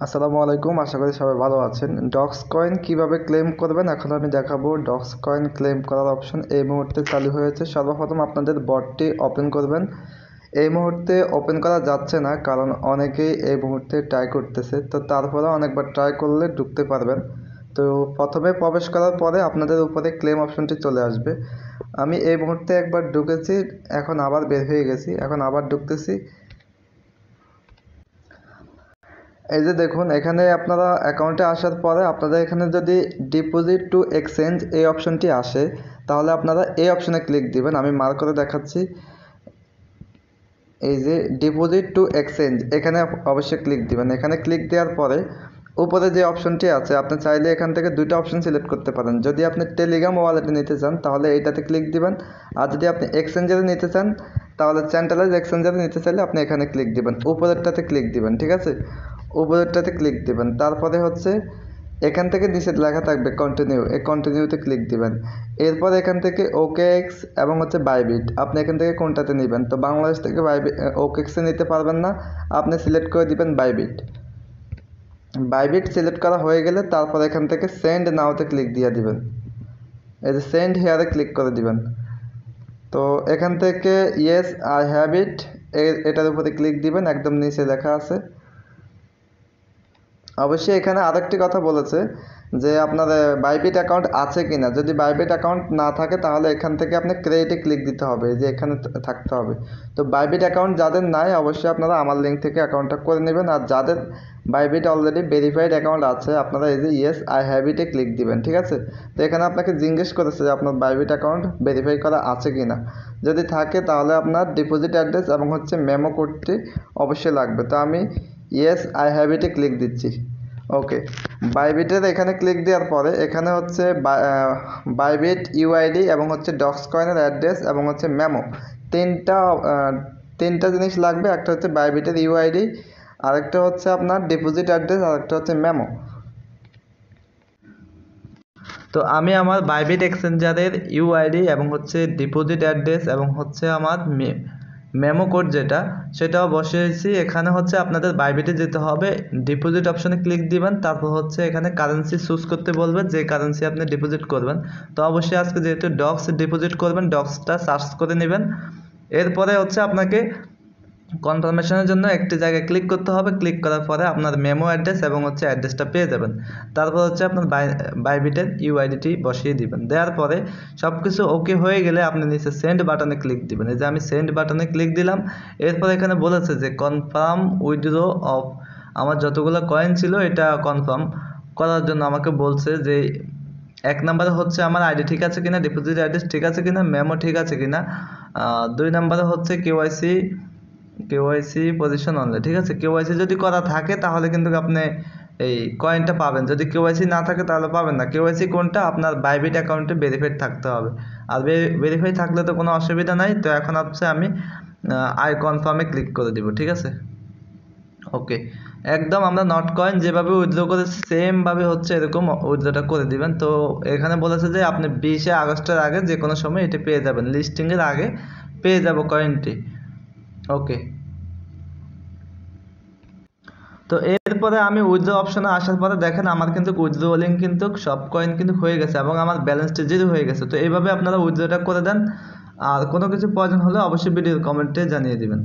আসসালামু আলাইকুম, আশা করি সবাই ভালো আছেন। ডক্স কয়েন কিভাবে ক্লেম করবেন এখন আমি দেখাবো। ডক্স কয়েন ক্লেম করার অপশন এই মুহূর্তে চালু হয়েছে। সর্বপ্রথম আপনাদের বটটি ওপেন করবেন। এই মুহূর্তে ওপেন করা যাচ্ছে না, কারণ অনেকেই এই মুহূর্তে ট্রাই করতেছে, তো তারপরে অনেকবার ট্রাই করলে ঢুকতে পারবেন। তো প্রথমে প্রবেশ করার পরে আপনাদের উপরে ক্লেম অপশনটি চলে আসবে। আমি এই মুহূর্তে একবার ঢুকেছি, এখন আবার বের হয়ে গেছি, এখন আবার ঢুকতেছি। এই যে দেখুন, এখানে আপনারা অ্যাকাউন্টে আসার পরে আপনাদের এখানে যদি ডিপোজিট টু এক্সচেঞ্জ এই অপশনটি আসে, তাহলে আপনারা এই অপশনে ক্লিক দিবেন। আমি মার্ক করে দেখাচ্ছি। এই যে ডিপোজিট টু এক্সচেঞ্জ, এখানে অবশ্যই ক্লিক দিবেন। এখানে ক্লিক দেওয়ার পরে উপরে যে অপশনটি আছে, আপনি চাইলে এখান থেকে দুইটা অপশন সিলেক্ট করতে পারেন। যদি আপনি টেলিগ্রাম ওয়ালেটে নিতে চান তাহলে এইটাতে ক্লিক দিবেন, আর যদি আপনি এক্সচেঞ্জারে নিতে চান তাহলে সেন্ট্রালাইজ এক্সচেঞ্জারে নিতে চাইলে আপনি এখানে ক্লিক দিবেন, উপরেরটাতে ক্লিক দিবেন। ঠিক আছে, উপরেরটাতে ক্লিক দিবেন। তারপরে হচ্ছে এখান থেকে নিচে লেখা থাকবে কন্টিনিউ, এই কন্টিনিউতে ক্লিক দিবেন। এরপর এখান থেকে ওকেএক্স এবং হচ্ছে বাইবিট, আপনি এখান থেকে কোনটাতে নেবেন। তো বাংলাদেশ থেকে ওকেএক্সে নিতে পারবেন না, আপনি সিলেক্ট করে দিবেন বাইবিট। বাইবিট সিলেক্ট করা হয়ে গেলে তারপর এখান থেকে সেন্ড নাওতে ক্লিক দিয়ে দিবেন। এই যে সেন্ড হেয়ারে ক্লিক করে দিবেন। তো এখান থেকে ইয়েস আই হ্যাভ ইট, এটার উপরে ক্লিক দিবেন, একদম নিচে লেখা আছে। অবশ্যই এখানে আরেকটি কথা বলেছে যে আপনার বাইবিট অ্যাকাউন্ট আছে কিনা। যদি বাইবিট অ্যাকাউন্ট না থাকে তাহলে এখান থেকে আপনি ক্রিয়েটে ক্লিক দিতে হবে, যে এখানে থাকতে হবে। তো বাইবিট অ্যাকাউন্ট যাদের নাই অবশ্যই আপনারা আমার লিঙ্ক থেকে অ্যাকাউন্টটা করে নেবেন, আর যাদের বাইবিট অলরেডি ভেরিফাইড অ্যাকাউন্ট আছে আপনারা এই যে ইয়েস আই হ্যাভ ইটে ক্লিক দিবেন। ঠিক আছে, তো এখানে আপনাকে জিজ্ঞেস করেছে যে আপনার বাইবিট অ্যাকাউন্ট ভেরিফাই করা আছে কিনা। যদি থাকে তাহলে আপনার ডিপোজিট অ্যাড্রেস এবং হচ্ছে মেমো কোডটি অবশ্যই লাগবে। তো আমি ইয়েস আই হ্যাভ ইটে ক্লিক দিচ্ছি। ওকে, বাইবিটের এখানে ক্লিক দেওয়ার পরে এখানে হচ্ছে বাইবিট ইউআইডি এবং হচ্ছে ডক্স কয়েনের অ্যাড্রেস এবং হচ্ছে মেমো, তিনটা তিনটা জিনিস লাগবে। একটা হচ্ছে বাইবিটের ইউআইডি, আরেকটা হচ্ছে আপনার ডিপোজিট অ্যাড্রেস, আরেকটা হচ্ছে মেমো। তো আমি আমার বাইবিট এক্সচেঞ্জারের ইউআইডি এবং হচ্ছে ডিপোজিট অ্যাড্রেস এবং হচ্ছে আমার মেমো কোড যেটা, সেটাও বসিয়েছি। এখানে হচ্ছে আপনাদের বাইবিটে যেতে হবে, ডিপোজিট অপশনে ক্লিক দিবেন, তারপর হচ্ছে এখানে কারেন্সি চুজ করতে বলবে, যে কারেন্সি আপনি ডিপোজিট করবেন। তো অবশ্যই আজকে যেহেতু ডক্স ডিপোজিট করবেন, ডক্সটা সার্চ করে নেবেন। এরপরে হচ্ছে আপনাকে কনফার্মেশনের জন্য একটি জায়গায় ক্লিক করতে হবে। ক্লিক করার পরে আপনার মেমো অ্যাড্রেস এবং হচ্ছে অ্যাড্রেসটা পেয়ে যাবেন। তারপর হচ্ছে আপনার বাইবিটের ইউআইডিটি বসিয়ে দিবেন। দেওয়ার পরে সব কিছু ওকে হয়ে গেলে আপনি নিচে সেন্ড বাটনে ক্লিক দিবেন। এই যে আমি সেন্ড বাটনে ক্লিক দিলাম। এরপর এখানে বলেছে যে কনফার্ম উইথড্র অফ, আমার যতগুলো কয়েন ছিল এটা কনফার্ম করার জন্য আমাকে বলছে যে এক নম্বরে হচ্ছে আমার আইডি ঠিক আছে কিনা, ডিপোজিট অ্যাড্রেস ঠিক আছে কিনা, মেমো ঠিক আছে কিনা। দুই নম্বরে হচ্ছে কেওয়াইসি পজিশন অনলি। ঠিক আছে, কেওয়াইসি যদি করা থাকে তাহলে কিন্তু আপনি এই কয়েনটা পাবেন, যদি কেওয়াইসি না থাকে তাহলে পাবেন না। কেওয়াইসি কোনটা, আপনার বাইবিট অ্যাকাউন্টে ভেরিফাইড থাকতে হবে, আর ভেরিফাই থাকলে তো কোনো অসুবিধা নাই। তো এখন হচ্ছে আমি আই কনফার্মে ক্লিক করে দিব। ঠিক আছে, ওকে, একদম আমরা নট কয়েন যেভাবে উইথড্র করেছি সেমভাবে হচ্ছে এরকম উইথড্রটা করে দিবেন। তো এখানে বলেছে যে আপনি 20 আগস্টের আগে যে কোনো সময় এটি পেয়ে যাবেন, লিস্টিংয়ের আগে পেয়ে যাব কয়েনটি। ওকে, তো এরপরে আমি উইথড্র অপশনে আসার পরে দেখেন আমার কিন্তু উইথড্রোলিং কিন্তু সব কয়েন কিন্তু হয়ে গেছে এবং আমার ব্যালেন্সটা জিরো হয়ে গেছে। তো এইভাবে আপনারা উইথড্রটা করে দেন, আর কোনো কিছু প্রয়োজন হলে অবশ্যই ভিডিওর কমেন্টে জানিয়ে দিবেন।